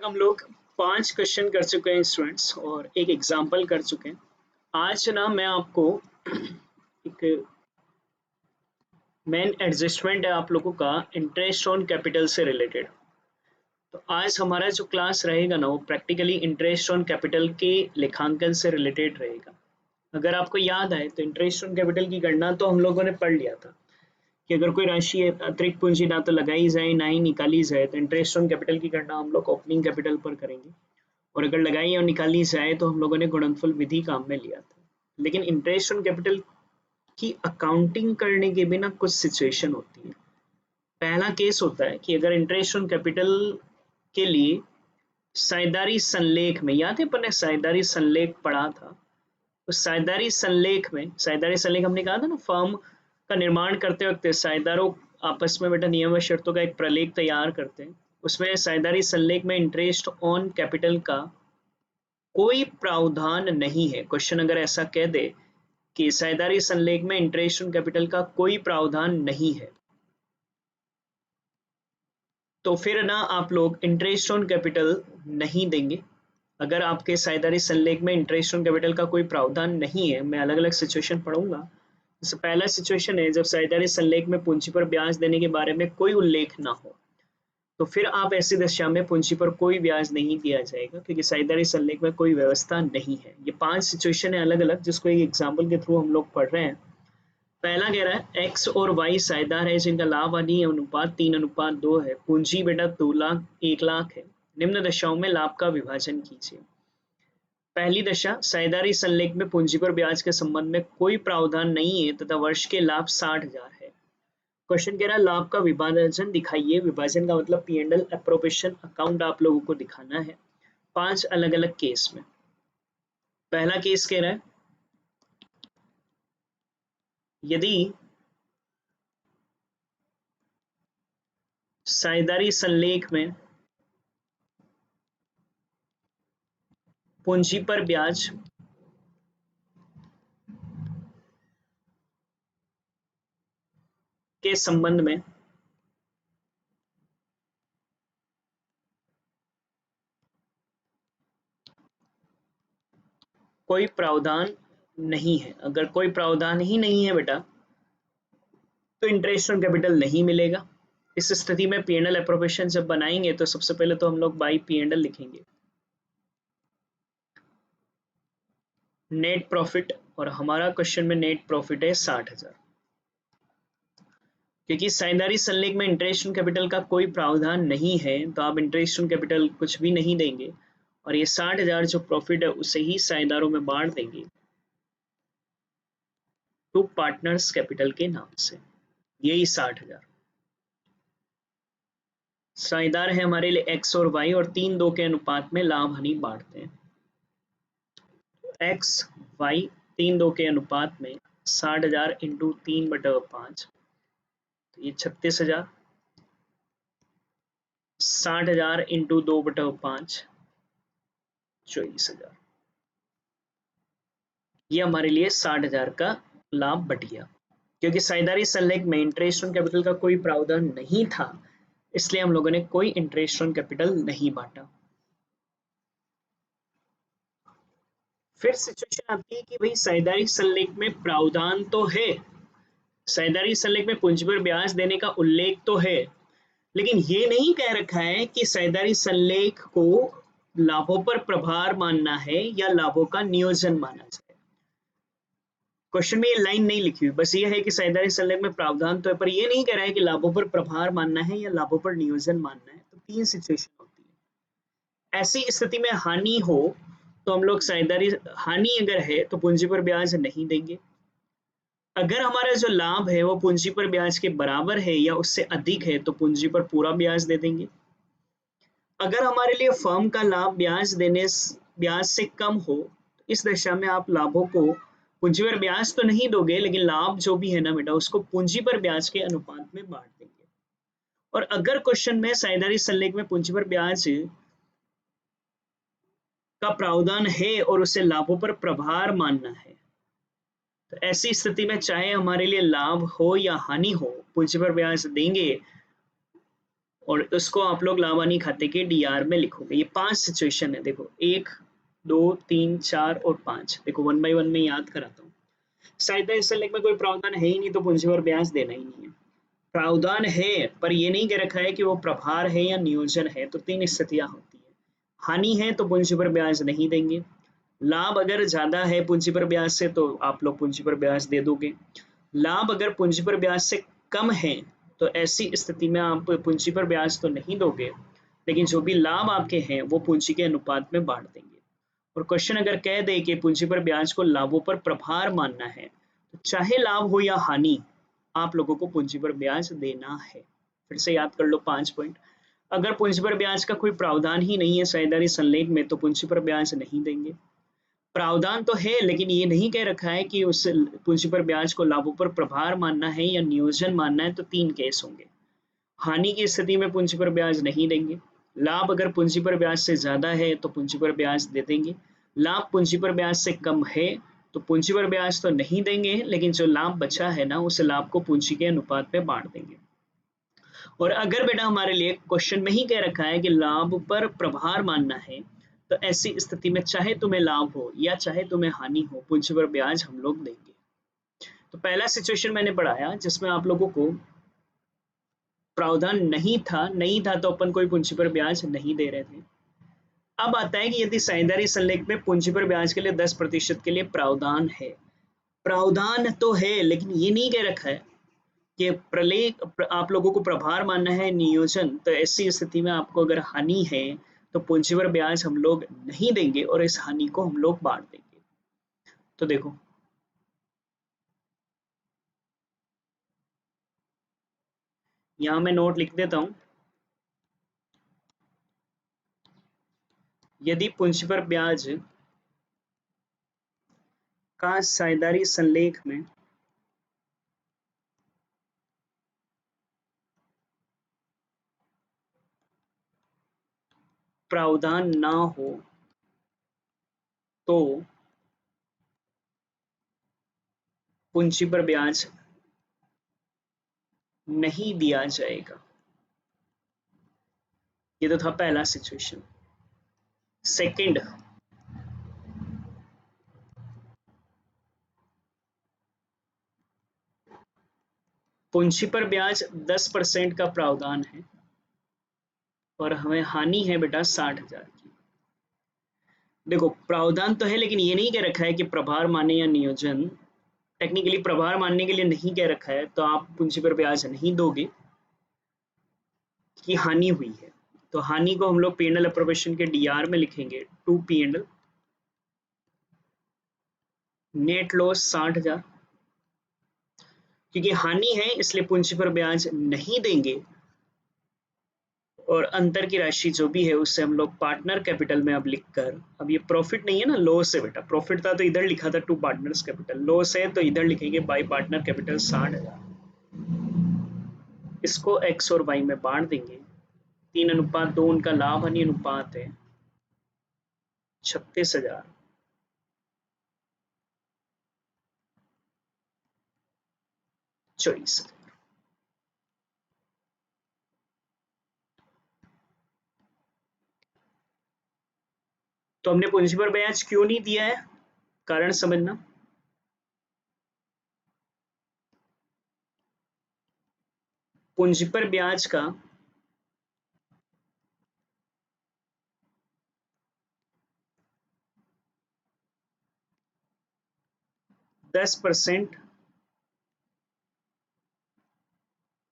हम लोग 5 क्वेश्चन कर चुके हैं स्टूडेंट्स और एक एग्जाम्पल कर चुके हैं। आज ना मैं आपको एक मेन एडजस्टमेंट है आप लोगों का इंटरेस्ट ऑन कैपिटल से रिलेटेड। तो आज हमारा जो क्लास रहेगा ना वो प्रैक्टिकली इंटरेस्ट ऑन कैपिटल के लेखांकन से रिलेटेड रहेगा। अगर आपको याद आए तो इंटरेस्ट ऑन कैपिटल की गणना तो हम लोगों ने पढ़ लिया था कि अगर कोई राशि अतिरिक्त पूंजी ना तो लगाई जाए ना ही निकाली जाए तो इंटरेस्ट ऑन कैपिटल की गणना हम लोग ओपनिंग कैपिटल पर करेंगे, और अगर लगाई और निकाली जाए तो हम लोगों ने गुणनफल विधि काम में लिया था। लेकिन इंटरेस्ट ऑन कैपिटल की अकाउंटिंग करने के भी ना कुछ सिचुएशन होती है। पहला केस होता है कि अगर इंटरेस्ट ऑन कैपिटल के लिए साझेदारी संलेख में, याद है अपन ने साझेदारी संलेख पढ़ा था, उस साझेदारी संलेख हमने कहा था ना, फर्म का निर्माण करते वक्त साझेदारों आपस में बेटा नियम व शर्तों का एक प्रलेख तैयार करते हैं। उसमें साझेदारी संलेख में इंटरेस्ट ऑन कैपिटल का कोई प्रावधान नहीं है। क्वेश्चन अगर ऐसा कह दे कि साझेदारी संलेख में इंटरेस्ट ऑन कैपिटल का कोई प्रावधान नहीं है, तो फिर ना आप लोग इंटरेस्ट ऑन कैपिटल नहीं देंगे। अगर आपके साझेदारी संलेख में इंटरेस्ट ऑन कैपिटल का कोई प्रावधान नहीं है, मैं अलग अलग सिचुएशन पढ़ूंगा। जैसे पहला सिचुएशन है जब साझेदारी संलेख में पूंजी पर ब्याज देने के बारे में कोई उल्लेख ना हो, तो फिर आप ऐसी दशा में पूंजी पर कोई ब्याज नहीं दिया जाएगा क्योंकि साझेदारी संलेख में कोई व्यवस्था नहीं है। ये 5 सिचुएशन है अलग अलग, जिसको एक एग्जाम्पल के थ्रू हम लोग पढ़ रहे हैं। पहला कह रहा है एक्स और वाई साझेदार है जिनका लाभ हानि अनुपात 3:2 है। पूंजी बेटा 2 लाख 1 लाख है। निम्न दशाओं में लाभ का विभाजन कीजिए। पहली दशा, साझेदारी संलेख में पूंजी पर ब्याज के संबंध में कोई प्रावधान नहीं है तथा वर्ष के लाभ 60,000 है। क्वेश्चन कह रहा है लाभ का विभाजन दिखाइए। विभाजन का मतलब P&L एप्रोप्रिएशन अकाउंट आप लोगों को दिखाना है 5 अलग अलग केस में। पहला केस कह रहा है यदि साझेदारी संलेख में पूंजी पर ब्याज के संबंध में कोई प्रावधान नहीं है। अगर कोई प्रावधान ही नहीं है बेटा तो इंटरेस्ट ऑन कैपिटल नहीं मिलेगा। इस स्थिति में P&L एप्रोप्रिएशन जब बनाएंगे तो सबसे पहले तो हम लोग बाई P&L लिखेंगे नेट प्रॉफिट, और हमारा क्वेश्चन में नेट प्रॉफिट है 60,000। क्योंकि साझेदारी संलेख में इंटरेस्ट ऑन कैपिटल का कोई प्रावधान नहीं है तो आप इंटरेस्ट ऑन कैपिटल कुछ भी नहीं देंगे, और ये 60,000 जो प्रॉफिट है उसे ही साझेदारों में बांट देंगे टू पार्टनर्स कैपिटल के नाम से। यही 60,000 साझेदार है हमारे लिए एक्स और वाई, और 3:2 के अनुपात में लाभ हानि बांटते हैं। एक्स वाई 3:2 के अनुपात में 60,000 इंटू 3/5, तो ये 36,000। 60,000 इंटू 2/5 24,000। ये हमारे लिए 60,000 का लाभ बट गया। क्योंकि साझेदारी संलेख में इंटरेस्ट ऑन कैपिटल का कोई प्रावधान नहीं था, इसलिए हम लोगों ने कोई इंटरेस्ट ऑन कैपिटल नहीं बांटा। फिर सिचुएशन आती है कि भाई साझेदारी संलेख में प्रावधान तो है, साझेदारी संलेख में पूंजी पर ब्याज देने का उल्लेख तो है, लेकिन ये नहीं कह रखा है कि साझेदारी संलेख को लाभों पर प्रभार मानना है या लाभों का नियोजन माना जाए। क्वेश्चन में ये लाइन नहीं लिखी हुई, बस ये है कि साझेदारी संलेख में प्रावधान तो है, पर ये नहीं कह रहा है कि लाभों पर प्रभार मानना है या लाभों पर नियोजन मानना है। तो 3 सिचुएशन होती है। ऐसी स्थिति में हानि हो तो हम लोग साझेदारी हानि अगर है तो पूंजी पर ब्याज नहीं देंगे। अगर हमारा जो लाभ है वो पूंजी पर ब्याज के बराबर है या उससे अधिक है तो पूंजी पर पूरा ब्याज दे देंगे। अगर हमारे लिए फर्म का लाभ ब्याज से कम हो तो इस दशा में आप लाभों को पूंजी पर ब्याज तो नहीं दोगे, लेकिन लाभ जो भी है ना बेटा उसको पूंजी पर ब्याज के अनुपात में बांट देंगे। और अगर क्वेश्चन में साझेदारी संलेख में पूंजी पर ब्याज का प्रावधान है और उसे लाभों पर प्रभार मानना है, तो ऐसी स्थिति में चाहे हमारे लिए लाभ हो या हानि हो पूंजी पर ब्याज देंगे। और उसको आप लोग लाभ हानि खाते के डीआर में लिखोगे। ये 5 सिचुएशन है, देखो 1 2 3 4 और 5। देखो वन बाय वन में याद कराता हूँ। सहायता इस लेख में कोई प्रावधान है ही नहीं तो पूंजी पर ब्याज देना ही नहीं है। प्रावधान है पर ये नहीं कह रखा है कि वो प्रभार है या नियोजन है, तो 3 स्थितियां होती है। हानि है तो पूंजी पर ब्याज नहीं देंगे। लाभ अगर ज्यादा है पूंजी पर ब्याज से तो आप लोग पूंजी पर ब्याज दे दोगे। लाभ अगर पूंजी पर ब्याज से कम है तो ऐसी स्थिति में आप पूंजी पर ब्याज तो नहीं दोगे, लेकिन जो भी लाभ आपके हैं वो पूंजी के अनुपात में बांट देंगे। और क्वेश्चन अगर कह दे कि पूंजी पर ब्याज को लाभों पर प्रभार मानना है तो चाहे लाभ हो या हानि आप लोगों को पूंजी पर ब्याज देना है। फिर से याद कर लो 5 पॉइंट। अगर पूंजी पर ब्याज का कोई प्रावधान ही नहीं है साझेदारी संलेख में तो पूंजी पर ब्याज नहीं देंगे। प्रावधान तो है लेकिन ये नहीं कह रखा है कि उस पूंजी पर ब्याज को लाभों पर प्रभार मानना है या नियोजन मानना है, तो 3 केस होंगे। हानि की स्थिति में पूंजी पर ब्याज नहीं देंगे। लाभ अगर पूंजी पर ब्याज से ज्यादा है तो पूंजी पर ब्याज दे देंगे। लाभ पूंजी पर ब्याज से कम है तो पूंजी पर ब्याज तो नहीं देंगे, लेकिन जो लाभ बचा है ना उस लाभ को पूंजी के अनुपात में बांट देंगे। और अगर बेटा हमारे लिए क्वेश्चन में ही कह रखा है कि लाभ पर प्रभार मानना है तो ऐसी स्थिति में चाहे तुम्हें लाभ हो या चाहे तुम्हें हानि हो पूंजी पर ब्याज हम लोग देंगे। तो पहला सिचुएशन मैंने पढ़ाया जिसमें आप लोगों को प्रावधान नहीं था तो अपन कोई पूंजी पर ब्याज नहीं दे रहे थे। अब आता है कि यदि साझेदारी संलेख में पूंजी पर ब्याज के लिए 10% के लिए प्रावधान है। प्रावधान तो है लेकिन ये नहीं कह रखा है कि प्रलेख आप लोगों को प्रभार मानना है नियोजन, तो ऐसी स्थिति में आपको अगर हानि है तो पूंजी पर ब्याज हम लोग नहीं देंगे और इस हानि को हम लोग बांट देंगे। तो देखो यहाँ मैं नोट लिख देता हूं। यदि पूंजी पर ब्याज का साझेदारी संलेख में प्रावधान ना हो तो पूंजी पर ब्याज नहीं दिया जाएगा। ये तो था पहला सिचुएशन। सेकंड, पूंजी पर ब्याज 10% का प्रावधान है और हमें हानि है बेटा 60,000 की। देखो प्रावधान तो है लेकिन ये नहीं कह रखा है कि प्रभार माने या नियोजन। टेक्निकली प्रभार मानने के लिए नहीं कह रखा है तो आप पूंजी पर ब्याज नहीं दोगे कि हानि हुई है। तो हानि को हम लोग P&L अप्रोप्रिएशन के डीआर में लिखेंगे टू P&L। नेट लॉस 60,000, क्योंकि हानि है इसलिए पूंजी पर ब्याज नहीं देंगे और अंतर की राशि जो भी है उससे हम लोग पार्टनर कैपिटल में अब लिखकर, अब ये प्रॉफिट नहीं है ना, लॉस है बेटा। प्रॉफिट था तो इधर लिखा था टू पार्टनर्स कैपिटल, लॉस है तो इधर लिखेंगे बाई पार्टनर कैपिटल 60,000। इसको एक्स और वाई में बांट देंगे। 3:2 उनका लाभ हानि अनुपात है 36,000। 24। तो हमने पूंजी पर ब्याज क्यों नहीं दिया है, कारण समझना। पूंजी पर ब्याज का 10%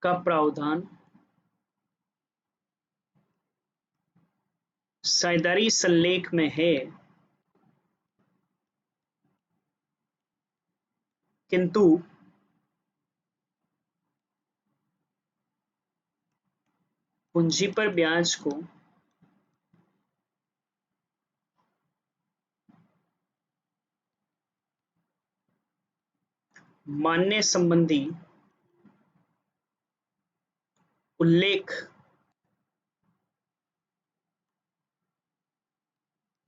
का प्रावधान साझेदारी संलेख में है, किंतु पूंजी पर ब्याज को मानने संबंधी उल्लेख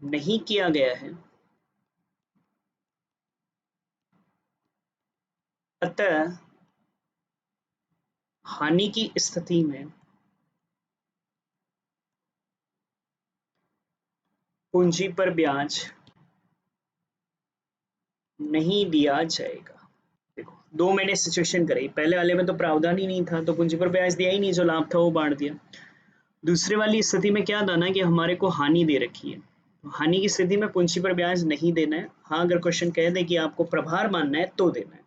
नहीं किया गया है, अतः हानि की स्थिति में पूंजी पर ब्याज नहीं दिया जाएगा। देखो, दो मैंने सिचुएशन करी। पहले वाले में तो प्रावधान ही नहीं था, तो पूंजी पर ब्याज दिया ही नहीं, जो लाभ था वो बांट दिया। दूसरे वाली स्थिति में क्या था ना कि हमारे को हानि दे रखी है, तो हानि की स्थिति में पूंजी पर ब्याज नहीं देना है। हाँ, अगर क्वेश्चन कह दे कि आपको प्रभार मानना है तो देना है।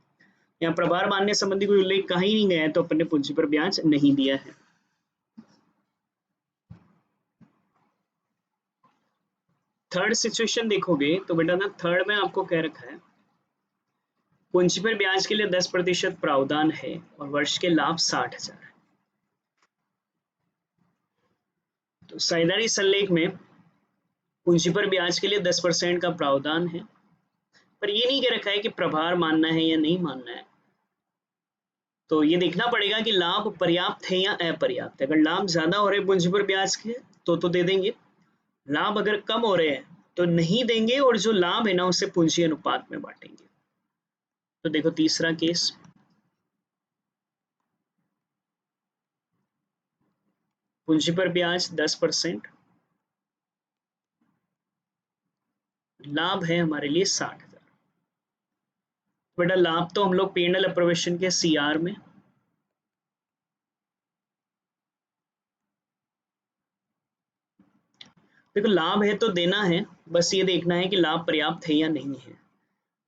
यहाँ प्रभार मानने संबंधी कोई उल्लेख कहा ही नहीं गया है, तो अपन ने पूंजी पर ब्याज नहीं दिया है। थर्ड सिचुएशन देखोगे तो बेटा ना, थर्ड में आपको कह रखा है पूंजी पर ब्याज के लिए 10% प्रावधान है और वर्ष के लाभ 60,000 है। तो साझेदारी संलेख में पूंजी पर ब्याज के लिए 10% का प्रावधान है, पर ये नहीं कह रखा है कि प्रभार मानना है या नहीं मानना है। तो ये देखना पड़ेगा कि लाभ पर्याप्त है या अपर्याप्त है। अगर लाभ ज्यादा हो रहे पूंजी पर ब्याज के तो दे देंगे। लाभ अगर कम हो रहे हैं तो नहीं देंगे, और जो लाभ है ना उसे पूंजी अनुपात में बांटेंगे। तो देखो तीसरा केस, पूंजी पर ब्याज 10%, लाभ है हमारे लिए 60,000। बेटा लाभ तो हम लोग P&L अप्रोवेशन के CR में, देखो लाभ है तो देना है, बस ये देखना है कि लाभ पर्याप्त है या नहीं है।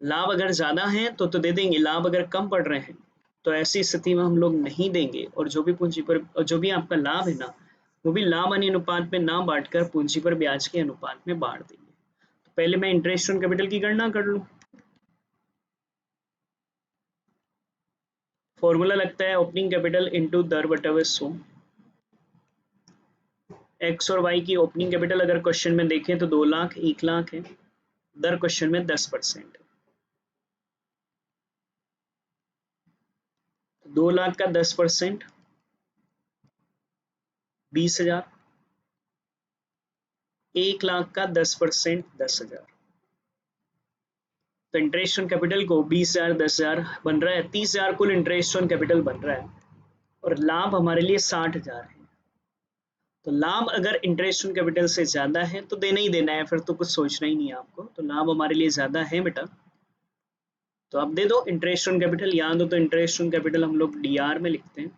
लाभ अगर ज्यादा है तो दे देंगे, लाभ अगर कम पड़ रहे हैं तो ऐसी स्थिति में हम लोग नहीं देंगे, और जो भी पूंजी पर, जो भी आपका लाभ है ना, वो भी लाभ हानि अनुपात में ना बांटकर पूंजी पर ब्याज के अनुपात में बांट देंगे। तो पहले मैं इंटरेस्ट ऑन कैपिटल की गणना कर लूं। फॉर्मूला लगता है ओपनिंग कैपिटल इंटू दर बटे 100। एक्स और वाई की ओपनिंग कैपिटल अगर क्वेश्चन में देखें तो 2 लाख 1 लाख है, दर क्वेश्चन में 10%। 2 लाख का 10% 20,000, 1 लाख का 10% 10,000। तो इंटरेस्ट ऑन कैपिटल को 20,000 10,000 बन रहा है, 30,000 कुल इंटरेस्ट ऑन कैपिटल बन रहा है, और लाभ हमारे लिए 60,000 है। तो लाभ अगर इंटरेस्ट ऑन कैपिटल से ज्यादा है तो देना ही देना है, फिर तो कुछ सोचना ही नहीं है आपको। तो लाभ हमारे लिए ज्यादा है बेटा, तो आप दे दो इंटरेस्ट ऑन कैपिटल। याद हो तो इंटरेस्ट ऑन कैपिटल हम लोग DR में लिखते हैं,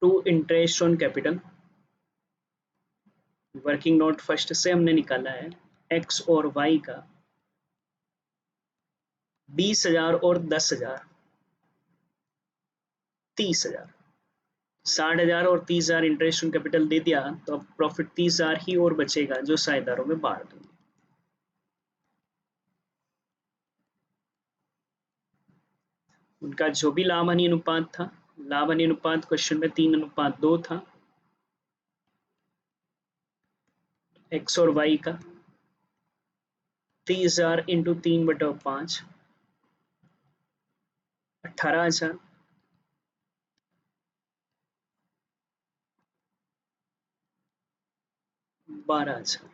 to interest on capital. Working note first से हमने निकाला है एक्स और वाई का 20,000 और 10,000 30,000। 60,000 और 30,000 इंटरेस्ट ऑन कैपिटल दे दिया, तो अब प्रॉफिट 30,000 ही और बचेगा जो साझेदारों में बांट देंगे। उनका जो भी लाभ हानि अनुपात था, लाभ हानि अनुपात क्वेश्चन में 3:2 था, एक्स और वाई का 30,000 इंटू 3/5 18,000, 12,000,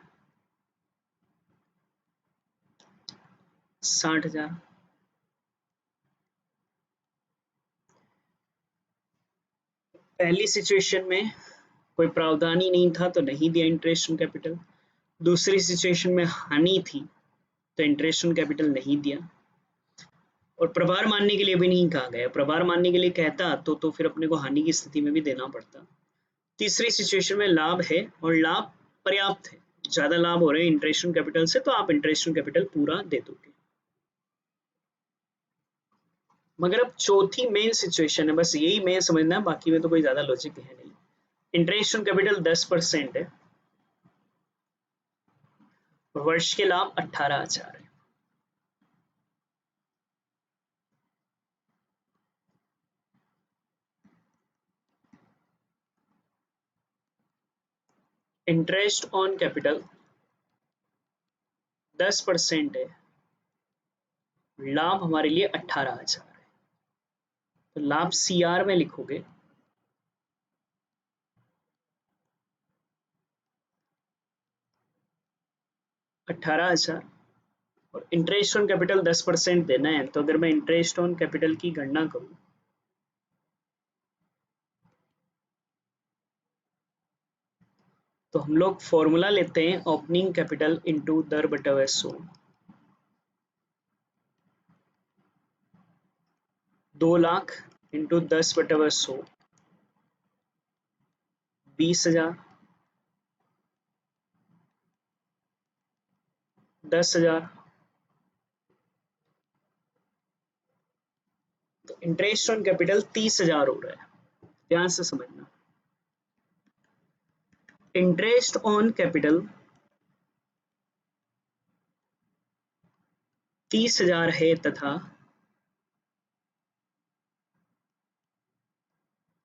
60,000। पहली सिचुएशन में कोई प्रावधान ही नहीं था तो नहीं दिया इंटरेस्ट ऑन कैपिटल। दूसरी सिचुएशन में हानि थी तो इंटरेस्ट ऑन कैपिटल नहीं दिया, और प्रभार मानने के लिए भी नहीं कहा गया। प्रभार मानने के लिए कहता तो फिर अपने को हानि की स्थिति में भी देना पड़ता। तीसरी सिचुएशन में लाभ है और लाभ पर्याप्त है, ज्यादा लाभ हो रहे हैं इंटरेस्ट ऑन कैपिटल से, तो आप इंटरेस्ट ऑन कैपिटल पूरा दे दोगे। मगर अब चौथी मेन सिचुएशन है, बस यही मेन समझना है, बाकी में तो कोई ज्यादा लॉजिक है नहीं। इंटरेस्ट ऑन कैपिटल 10% है और वर्ष के लाभ 18,000 है। इंटरेस्ट ऑन कैपिटल 10% है, लाभ हमारे लिए 18,000 है। तो लाभ CR में लिखोगे 18,000, और इंटरेस्ट ऑन कैपिटल 10% देना है। तो अगर मैं इंटरेस्ट ऑन कैपिटल की गणना करूं तो हम लोग फॉर्मूला लेते हैं ओपनिंग कैपिटल इंटू दर बटा वैसो, 2 लाख इंटू 10 बटा वैसो 20,000, 10,000। तो इंटरेस्ट ऑन कैपिटल 30,000 हो रहा है, ध्यान से समझना। इंटरेस्ट ऑन कैपिटल 30,000 है तथा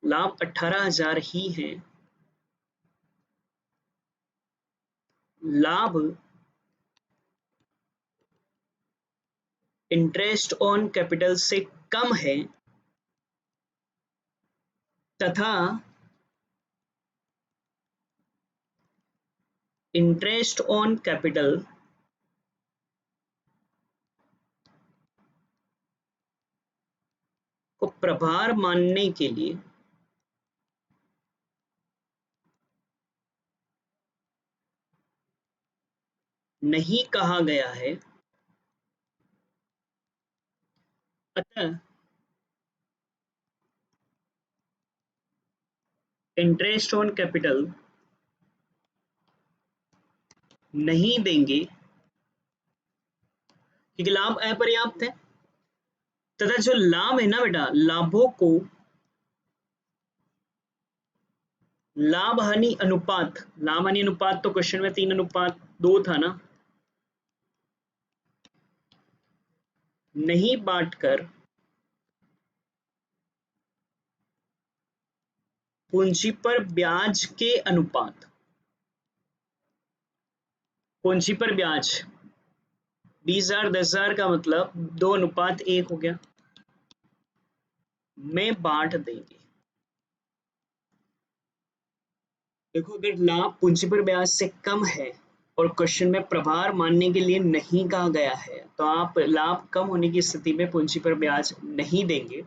लाभ 18,000 ही है। लाभ इंटरेस्ट ऑन कैपिटल से कम है तथा इंटरेस्ट ऑन कैपिटल को प्रभार मानने के लिए नहीं कहा गया है, अतः इंटरेस्ट ऑन कैपिटल नहीं देंगे क्योंकि लाभ अपर्याप्त है। तथा जो लाभ है ना बेटा, लाभों को लाभ हानि अनुपात, लाभ हानि अनुपात तो क्वेश्चन में 3:2 था ना, नहीं बांटकर पूंजी पर ब्याज के अनुपात, पूंजी पर ब्याज 20,000 10,000 का मतलब 2:1 हो गया, में बांट देंगे। देखो अगर लाभ पूंजी पर ब्याज से कम है और क्वेश्चन में प्रभार मानने के लिए नहीं कहा गया है, तो आप लाभ कम होने की स्थिति में पूंजी पर ब्याज नहीं देंगे,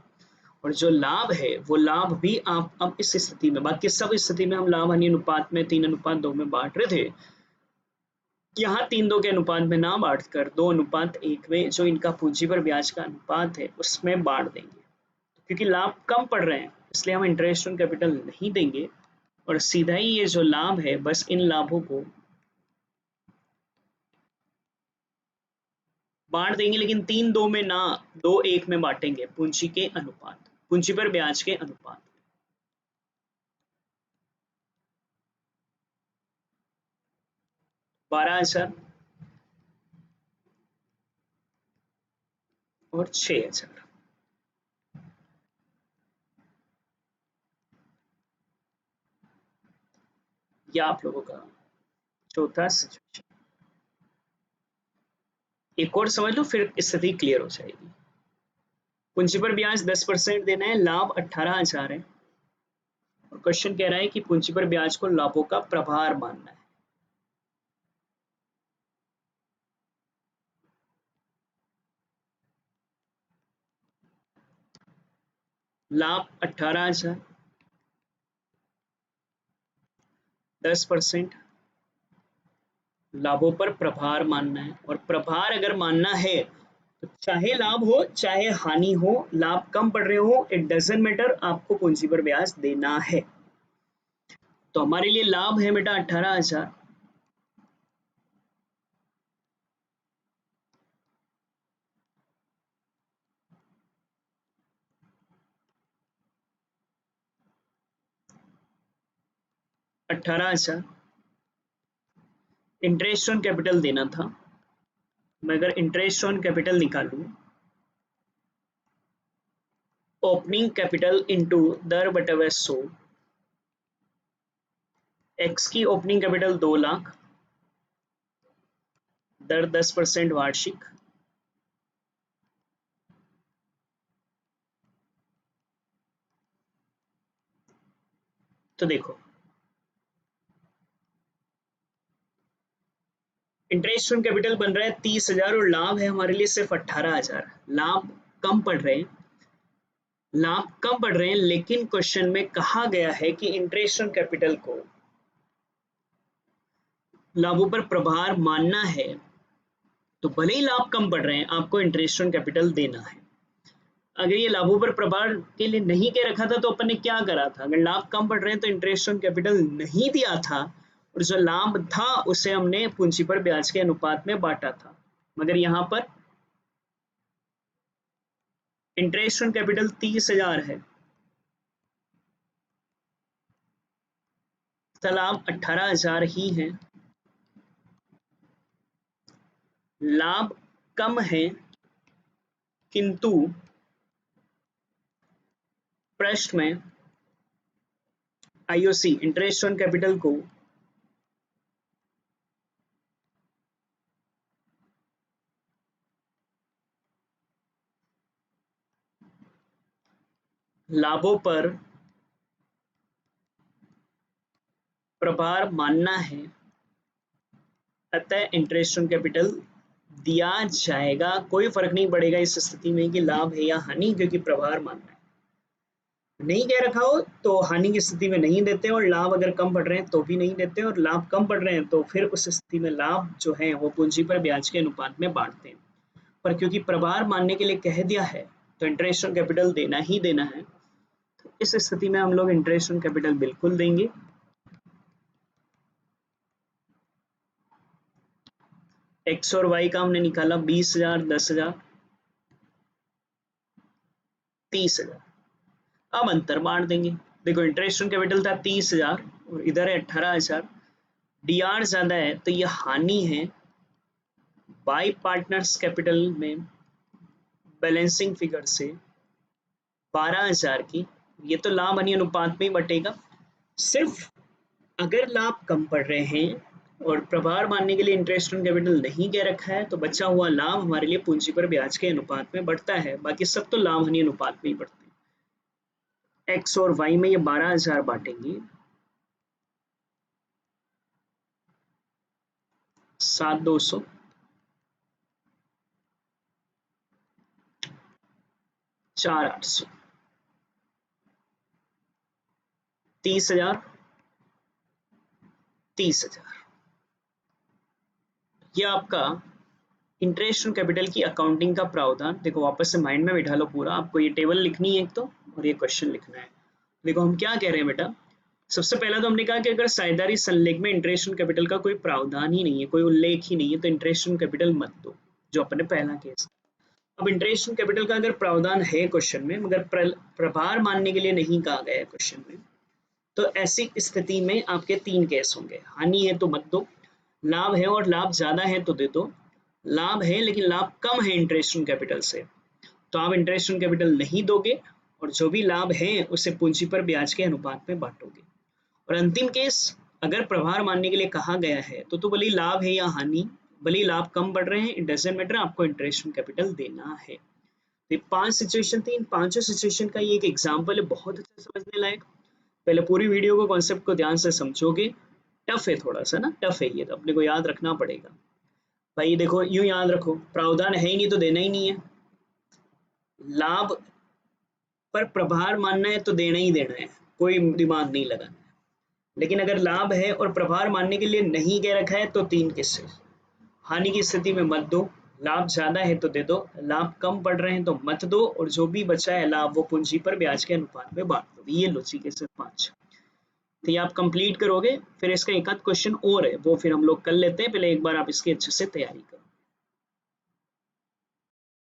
और जो लाभ है वो लाभ भी आप अब इस स्थिति में, बाकी सब स्थिति में हम लाभ हानि अनुपात में 3:2 में बांट रहे थे, यहाँ 3:2 के अनुपात में ना बांट कर 2:1 में जो इनका पूंजी पर ब्याज का अनुपात है उसमें बांट देंगे। क्योंकि लाभ कम पड़ रहे हैं इसलिए हम इंटरेस्ट ऑन कैपिटल नहीं देंगे, और सीधा ही ये जो लाभ है बस इन लाभों को बांट देंगे, लेकिन 3:2 में ना, 2:1 में बांटेंगे पूंजी के अनुपात, पूंजी पर ब्याज के अनुपात। 12,000 और 6,000। यह आप लोगों का चौथा सिचुएशन। एक और समझ लो फिर स्थिति क्लियर हो जाएगी। पूंजी पर ब्याज 10% देना है, लाभ 18,000 है, और क्वेश्चन कह रहा है कि पूंजी पर ब्याज को लाभों का प्रभार मानना है। लाभ 18,000, 10% लाभों पर प्रभार मानना है, और प्रभार अगर मानना है तो चाहे लाभ हो चाहे हानि हो, लाभ कम पड़ रहे हो, इट डजेंट मैटर, आपको पूंजी पर ब्याज देना है। तो हमारे लिए लाभ है बेटा 18,000, इंटरेस्ट ऑन कैपिटल देना था। मैं अगर इंटरेस्ट ऑन कैपिटल निकालूं, ओपनिंग कैपिटल इंटू दर बटा वैसो, एक्स की ओपनिंग कैपिटल 2 लाख, दर 10% वार्षिक, तो देखो इंटरेस्ट ऑन कैपिटल बन रहा है 30,000 और लाभ है हमारे लिए सिर्फ 18,000। लाभ कम पड़ रहे हैं, लाभ कम पड़ रहे हैं, लेकिन क्वेश्चन में कहा गया है कि इंटरेस्ट ऑन कैपिटल को लाभों पर प्रभार मानना है तो भले ही लाभ कम पड़ रहे हैं आपको इंटरेस्ट ऑन कैपिटल देना है। अगर ये लाभों पर प्रभार के लिए नहीं कह रखा था तो अपन ने क्या करा था, अगर लाभ कम पड़ रहे हैं तो इंटरेस्ट ऑन कैपिटल नहीं दिया था और जो लाभ था उसे हमने पूंजी पर ब्याज के अनुपात में बांटा था। मगर यहाँ पर इंटरेस्ट ऑन कैपिटल 30,000 है, लाभ 18,000 ही है, लाभ कम है किंतु प्रश्न में आईओसी इंटरेस्ट ऑन कैपिटल को लाभों पर प्रभार मानना है, अतः इंटरेस्ट ऑन कैपिटल दिया जाएगा। कोई फर्क नहीं पड़ेगा इस स्थिति में कि लाभ है या हानि, क्योंकि प्रभार मानना है। नहीं कह रखा हो तो हानि की स्थिति में नहीं देते, और लाभ अगर कम बढ़ रहे हैं तो भी नहीं देते, और लाभ कम बढ़ रहे हैं तो फिर उस स्थिति में लाभ जो है वो पूंजी पर ब्याज के अनुपात में बांटते हैं। पर क्योंकि प्रभार मानने के लिए कह दिया है तो इंटरेस्ट ऑन कैपिटल देना ही देना है, तो इस स्थिति में हम लोग इंटरेस्ट ऑन कैपिटल बिल्कुल देंगे। एक्स और वाई का हमने निकाला 20,000, 10,000, 30,000। अब अंतर बांट देंगे। देखो इंटरेस्ट ऑन कैपिटल था 30,000 और इधर है 18,000, डीआर ज्यादा है तो ये हानि है। बाई पार्टनर्स कैपिटल में बैलेंसिंग फिगर से 12,000 की, ये तो लाभ हानि अनुपात में ही बटेगा। सिर्फ अगर लाभ कम पड़ रहे हैं और प्रभार मानने के लिए इंटरेस्ट ऑन कैपिटल नहीं कह रखा है तो बचा हुआ लाभ हमारे लिए पूंजी पर ब्याज के अनुपात में बढ़ता है, बाकी सब तो लाभ हानि अनुपात में ही बढ़ते हैं। एक्स और वाई में ये 12,000 बांटेंगे, 7,200, 4,800, 30,000, 30,000। ये आपका इंटरेस्ट ऑन कैपिटल की अकाउंटिंग का प्रावधान। देखो वापस से माइंड में बिठा लो पूरा, आपको ये टेबल लिखनी है एक तो, और ये क्वेश्चन लिखना है। देखो हम क्या कह रहे हैं बेटा, सबसे पहला तो हमने कहा कि अगर साझेदारी संलेख में इंटरेस्ट ऑन कैपिटल का कोई प्रावधान ही नहीं है, कोई उल्लेख ही नहीं है, तो इंटरेस्ट ऑन कैपिटल मत दो, जो अपने पहला केस। अब इंटरेस्ट ऑन कैपिटल का अगर प्रावधान है क्वेश्चन में मगर प्रभार मानने के लिए नहीं कहा गया है क्वेश्चन में, तो ऐसी स्थिति में आपके 3 केस होंगे। हानि है तो मत दो, लाभ है और लाभ ज्यादा है तो दे दो, लाभ है लेकिन लाभ कम है इंटरेस्ट ऑन कैपिटल से, तो आप इंटरेस्ट ऑन कैपिटल नहीं दोगे और जो भी लाभ है उसे पूंजी पर ब्याज के अनुपात में बांटोगे। और अंतिम केस, अगर प्रभार मानने के लिए कहा गया है तो भले ही लाभ है या हानि, भले ही लाभ कम बढ़ रहे हैं, इट डजंट मैटर, आपको इंटरेस्ट ऑन कैपिटल देना है। तो 5 सिचुएशन थी, इन पांचों सिचुएशन का ये एक एग्जाम्पल है, बहुत अच्छा समझने लायक। पहले पूरी वीडियो को कॉन्सेप्ट को ध्यान से समझोगे। टफ है थोड़ा सा ना, टफ है ये, तो अपने को याद रखना पड़ेगा भाई। देखो यूं याद रखो, प्रावधान है ही नहीं तो देना ही नहीं है, लाभ पर प्रभार मानना है तो देना ही देना है, कोई दिमाग नहीं लगाना है। लेकिन अगर लाभ है और प्रभार मानने के लिए नहीं कह रखा है तो 3 किस्से। हानि की स्थिति में मत दो, लाभ ज्यादा है तो दे दो, लाभ कम पड़ रहे हैं तो मत दो, और जो भी बचा है लाभ वो पूंजी पर ब्याज के अनुपात में बांट दो। ये लॉजिक है सिर्फ 5। तो ये आप कंप्लीट करोगे, फिर इसका एक आध क्वेश्चन और है वो फिर हम लोग कर लेते हैं, पहले एक बार आप इसकी अच्छे से तैयारी करो।